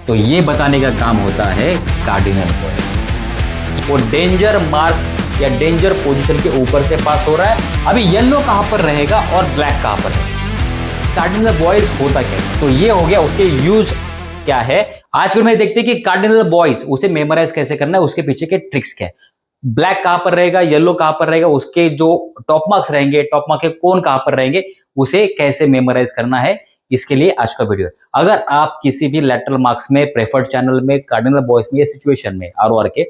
तो ये बताने का काम होता है कार्डिनल बॉय। वो डेंजर मार्क या डेंजर पोजीशन के ऊपर से पास हो रहा है। अभी येलो कहां पर रहेगा और ब्लैक कहां पर रहेगा। कार्डिनल बॉयज होता क्या है, तो ये हो गया उसके यूज क्या है। आज फिर मैं देखते हैं कि कार्डिनल बॉयज उसे मेमोराइज कैसे करना है, उसके पीछे के ट्रिक्स क्या है। ब्लैक कहां पर रहेगा, येलो कहां पर रहेगा, उसके जो टॉप मार्क्स रहेंगे, टॉप मार्क के कोन कहां पर रहेंगे, उसे कैसे मेमोराइज करना है, इसके लिए आज का वीडियो है। अगर आप किसी भी लेटरल मार्क्स में, प्रेफर्ड चैनल में, कार्डिनल बॉयज में या सिचुएशन में आर के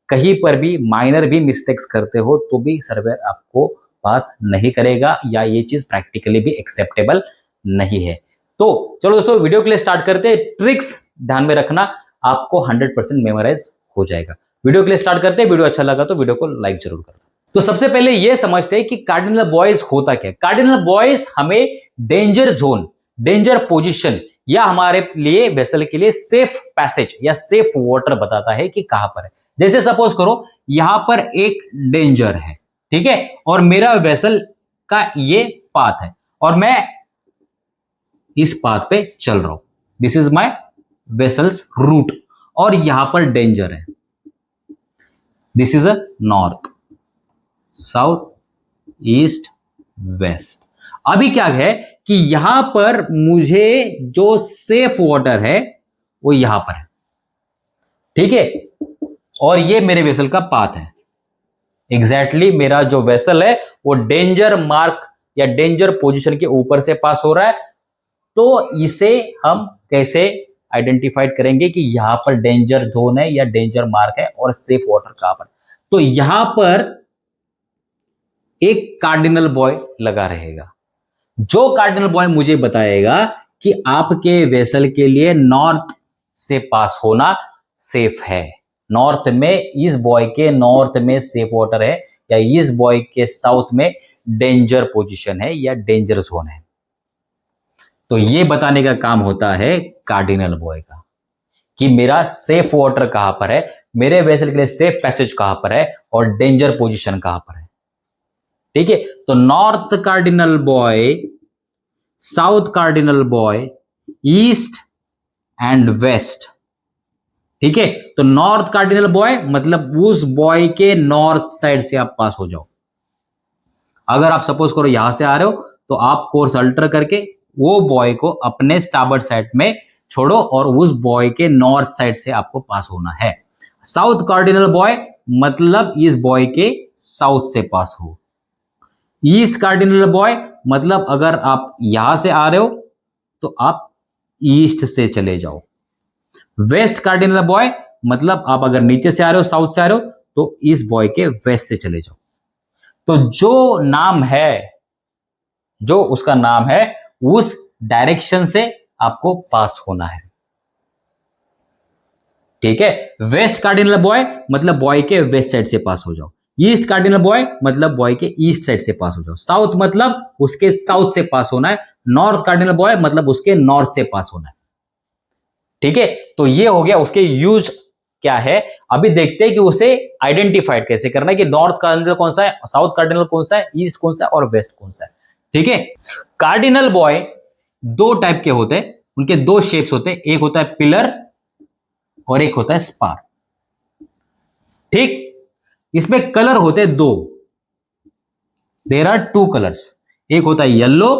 कहीं पर भी माइनर भी मिस्टेक्स करते हो तो भी सर्वेयर आपको पास नहीं करेगा, या ये चीज प्रैक्टिकली भी एक्सेप्टेबल नहीं है। तो चलो दोस्तों वीडियो के लिए स्टार्ट करते हैं। ट्रिक्स ध्यान में रखना, आपको 100% मेमोराइज हो जाएगा। वीडियो के लिए स्टार्ट करते हैं। वीडियो अच्छा लगा तो वीडियो को लाइक जरूर करना। तो सबसे पहले ये समझते हैं कि कार्डिनल बॉयज होता क्या है। कार्डिनल बॉयज हमें डेंजर जोन, डेंजर पोजीशन या हमारे लिए वेसल के लिए सेफ पैसेज या सेफ वाटर बताता है कि कहां पर है। जैसे सपोज करो यहां पर एक डेंजर है, ठीक है, और मेरा वेसल का ये पाथ है और मैं इस पाथ पे चल रहा हूं। This is my vessel's route और यहां पर डेंजर है। This is a north, south, east, west. अभी क्या है कि यहां पर मुझे जो सेफ वाटर है वो यहां पर है, ठीक है, और ये मेरे वेसल का पाथ है। एग्जैक्टली मेरा जो वेसल है वो डेंजर मार्क या डेंजर पोजीशन के ऊपर से पास हो रहा है। तो इसे हम कैसे आइडेंटिफाइड करेंगे कि यहां पर डेंजर जोन है या डेंजर मार्क है और सेफ वाटर कहां पर। तो यहां पर एक कार्डिनल बॉय लगा रहेगा, जो कार्डिनल बॉय मुझे बताएगा कि आपके वेसल के लिए नॉर्थ से पास होना सेफ है। नॉर्थ में इस बॉय के नॉर्थ में सेफ वाटर है या इस बॉय के साउथ में डेंजर पोजीशन है या डेंजर जोन है। तो ये बताने का काम होता है कार्डिनल बॉय का कि मेरा सेफ वाटर कहां पर है, मेरे वेसल के लिए सेफ पैसेज कहां पर है और डेंजर पोजीशन कहां पर है, ठीक है। तो north cardinal buoy, south cardinal buoy, east and west, ठीक है। तो नॉर्थ कार्डिनल बॉय मतलब उस बॉय के नॉर्थ साइड से आप पास हो जाओ। अगर आप सपोज करो यहां से आ रहे हो तो आप कोर्स अल्टर करके वो बॉय को अपने स्टार्बोर्ड साइड में छोड़ो और उस बॉय के नॉर्थ साइड से आपको पास होना है। साउथ कार्डिनल बॉय मतलब इस बॉय के साउथ से पास हो। ईस्ट कार्डिनल बॉय मतलब अगर आप यहां से आ रहे हो तो आप ईस्ट से चले जाओ। वेस्ट कार्डिनल बॉय मतलब आप अगर नीचे से आ रहे हो, साउथ से आ रहे हो, तो इस बॉय के वेस्ट से चले जाओ। तो जो नाम है, जो उसका नाम है, उस डायरेक्शन से आपको पास होना है, ठीक है। वेस्ट कार्डिनल बॉय मतलब बॉय के वेस्ट साइड से पास हो जाओ। ईस्ट कार्डिनल बॉय मतलब बॉय के ईस्ट साइड से पास हो जाओ। साउथ मतलब उसके साउथ से पास होना है। नॉर्थ कार्डिनल बॉय मतलब उसके नॉर्थ से पास होना है, ठीक है। तो ये हो गया उसके यूज क्या है। अभी देखते हैं कि उसे आइडेंटिफाइड कैसे करना है कि नॉर्थ कार्डिनल कौन सा है, साउथ कार्डिनल कौन सा है, ईस्ट कौन सा है और वेस्ट कौन सा है, ठीक है। कार्डिनल बॉय दो टाइप के होते हैं, उनके दो शेप्स होते हैं, एक होता है पिलर और एक होता है स्पार, ठीक। इसमें कलर होते हैं दो, देयर आर टू कलर्स, एक होता है येलो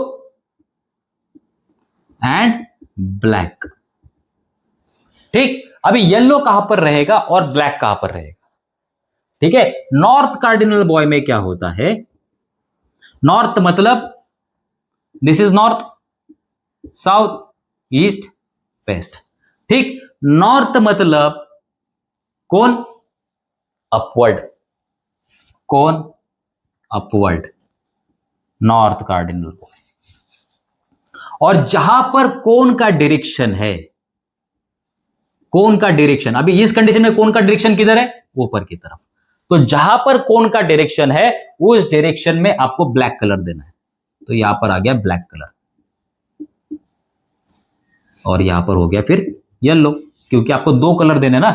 एंड ब्लैक, ठीक। अभी येलो कहां पर रहेगा और ब्लैक कहां पर रहेगा, ठीक है। नॉर्थ कार्डिनल बॉय में क्या होता है, नॉर्थ मतलब this is north, south, east, west, ठीक। नॉर्थ मतलब कौन, अपवर्ड, कौन, अपवर्ड, नॉर्थ कार्डिनल बॉय। और जहां पर कोन का डायरेक्शन है, कोन का डायरेक्शन, अभी इस कंडीशन में कोन का डायरेक्शन किधर है, ऊपर की तरफ। तो जहां पर कोन का डायरेक्शन है उस डायरेक्शन में आपको ब्लैक कलर देना है। तो यहां पर आ गया ब्लैक कलर और यहां पर हो गया फिर येलो, क्योंकि आपको दो कलर देने ना।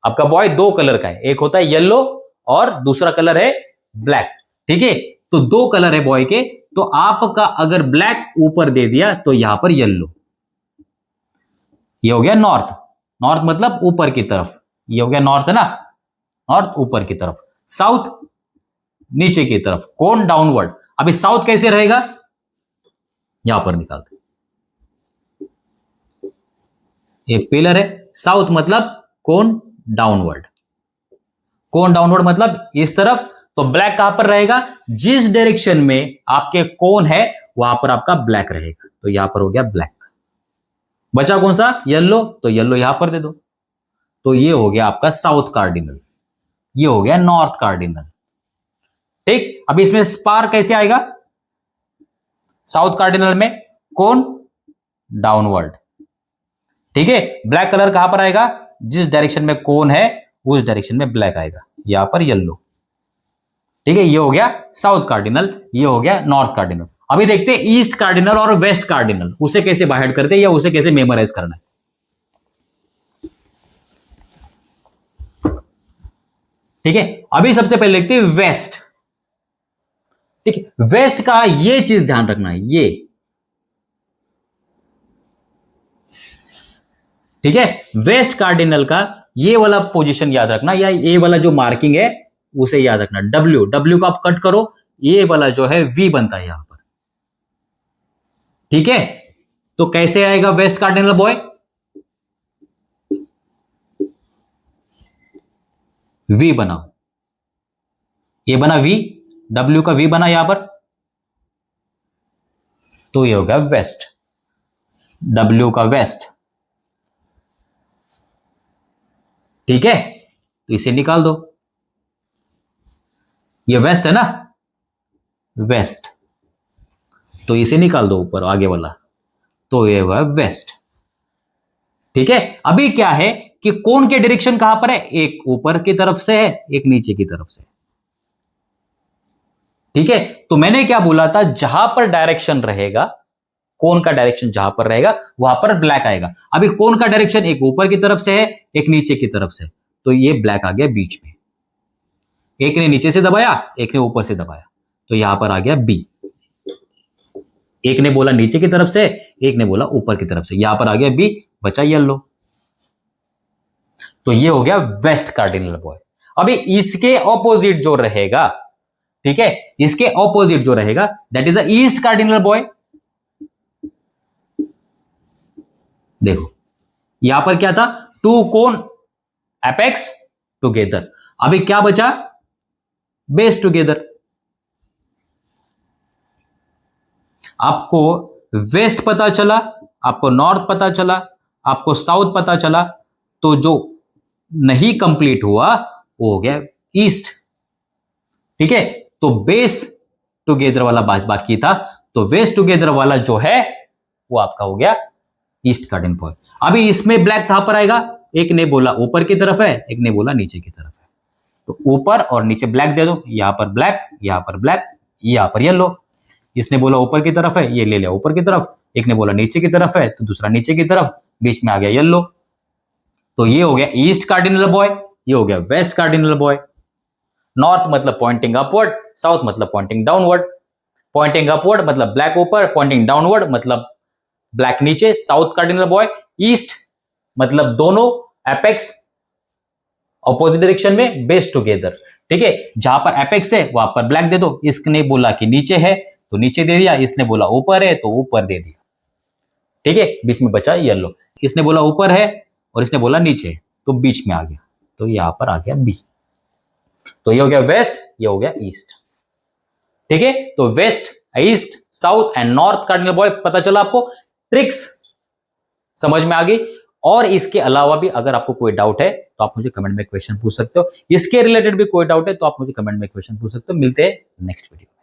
आपका बॉय दो कलर का है, एक होता है येलो और दूसरा कलर है ब्लैक, ठीक है। तो दो कलर है बॉय के, तो आपका अगर ब्लैक ऊपर दे दिया तो यहां पर येलो, ये हो गया नॉर्थ, नॉर्थ मतलब ऊपर की तरफ, ये हो गया नॉर्थ है ना, नॉर्थ ऊपर की तरफ, साउथ नीचे की तरफ, कोन डाउनवर्ड। अभी साउथ कैसे रहेगा, यहां पर निकालते, ये पिलर है, साउथ मतलब कोन डाउनवर्ड, कोन डाउनवर्ड मतलब इस तरफ, तो ब्लैक कहां पर रहेगा, जिस डायरेक्शन में आपके कोन है वहां पर आपका ब्लैक रहेगा, तो यहां पर हो गया ब्लैक। बचा कौन सा, येलो, तो येलो यहां पर दे दो, तो ये हो गया आपका साउथ कार्डिनल, ये हो गया नॉर्थ कार्डिनल। ठीक, अभी इसमें स्पार कैसे आएगा, साउथ कार्डिनल में कोन डाउनवर्ड, ठीक है, ब्लैक कलर कहां पर आएगा, जिस डायरेक्शन में कोन है उस डायरेक्शन में ब्लैक आएगा, यहां पर येलो, ठीक है, ये हो गया साउथ कार्डिनल, ये हो गया नॉर्थ कार्डिनल। अभी देखते हैं ईस्ट कार्डिनल और वेस्ट कार्डिनल, उसे कैसे बाहर करते हैं या उसे कैसे मेमोराइज करना है। ठीक है, अभी सबसे पहले देखते हैं वेस्ट। ठीक है, वेस्ट का ये चीज ध्यान रखना है, ये, ठीक है, वेस्ट कार्डिनल का ये वाला पोजीशन याद रखना, या ये वाला जो मार्किंग है उसे याद रखना, डब्ल्यू, डब्ल्यू को आप कट करो, ये वाला जो है वी बनता है यहां पर, ठीक है। तो कैसे आएगा वेस्ट कार्डिनल बॉय, वी बनाओ, ये बना वी, डब्ल्यू का वी बना यहां पर, तो ये होगा वेस्ट, डब्ल्यू का वेस्ट, ठीक है, तो इसे निकाल दो, ये वेस्ट है ना, वेस्ट, तो इसे निकाल दो ऊपर आगे वाला, तो ये हुआ वेस्ट, ठीक है। अभी क्या है कि कोन के डायरेक्शन कहां पर है, एक ऊपर की तरफ से है, एक नीचे की तरफ से, ठीक है। तो मैंने क्या बोला था, जहां पर डायरेक्शन रहेगा, कोन का डायरेक्शन जहां पर रहेगा वहां पर ब्लैक आएगा। अभी कोन का डायरेक्शन एक ऊपर की तरफ से है, एक नीचे की तरफ से, तो ये ब्लैक आ गया बीच में, एक ने नीचे से दबाया, एक ने ऊपर से दबाया, तो यहां पर आ गया बी। एक ने बोला नीचे की तरफ से, एक ने बोला ऊपर की तरफ से, यहां पर आ गया बी, बचा येलो, तो ये हो गया वेस्ट कार्डिनल बॉय। अभी इसके ऑपोजिट जो रहेगा, ठीक है, इसके ऑपोजिट जो रहेगा that is the east cardinal boy. देखो यहां पर क्या था, टू कोन एपेक्स टुगेदर, अभी क्या बचा, बेस टुगेदर। आपको वेस्ट पता चला, आपको नॉर्थ पता चला, आपको साउथ पता चला, तो जो नहीं कंप्लीट हुआ वो हो गया ईस्ट, ठीक है। तो बेस टुगेदर वाला बाकी था, तो वेस्ट टुगेदर वाला जो है वो आपका हो गया ईस्ट कार्डिनल बॉय। अभी इसमें ब्लैक कहां पर आएगा, एक ने बोला ऊपर की तरफ है, एक ने बोला नीचे की तरफ है, तो ऊपर और नीचे ब्लैक दे दो, यहां पर ब्लैक, यहां पर ब्लैक, यहां पर येलो। इसने बोला ऊपर की तरफ है, ये ले लिया ऊपर की तरफ, एक ने बोला नीचे की तरफ है, तो दूसरा नीचे की तरफ, बीच में आ गया येलो, तो ये हो गया ईस्ट कार्डिनल बॉय, ये हो गया वेस्ट कार्डिनल बॉय। नॉर्थ मतलब पॉइंटिंग अपवर्ड, साउथ मतलब पॉइंटिंग डाउनवर्ड, पॉइंटिंग अपवर्ड मतलब ब्लैक ऊपर, पॉइंटिंग डाउनवर्ड मतलब ब्लैक नीचे, साउथ कार्डिनल बॉय। ईस्ट मतलब दोनों एपेक्स ऑपोजिट डायरेक्शन में, बेस टुगेदर, ठीक है। जहां पर एपेक्स है वहां पर ब्लैक दे दो, इसने बोला कि नीचे है तो नीचे दे दिया, इसने बोला ऊपर है तो ऊपर दे दिया, ठीक है, बीच में बचा येलो। इसने बोला ऊपर है और इसने बोला नीचे, तो बीच में आ गया, तो यहां पर आ गया बी। तो ये हो गया वेस्ट, ये हो गया ईस्ट, ठीक है। तो west, east, south and north cardinal buoy पता चला आपको, ट्रिक्स समझ में आ गई। और इसके अलावा भी अगर आपको कोई डाउट है तो आप मुझे कमेंट में क्वेश्चन पूछ सकते हो, इसके रिलेटेड भी कोई डाउट है तो आप मुझे कमेंट में क्वेश्चन पूछ सकते हो। मिलते हैं नेक्स्ट वीडियो।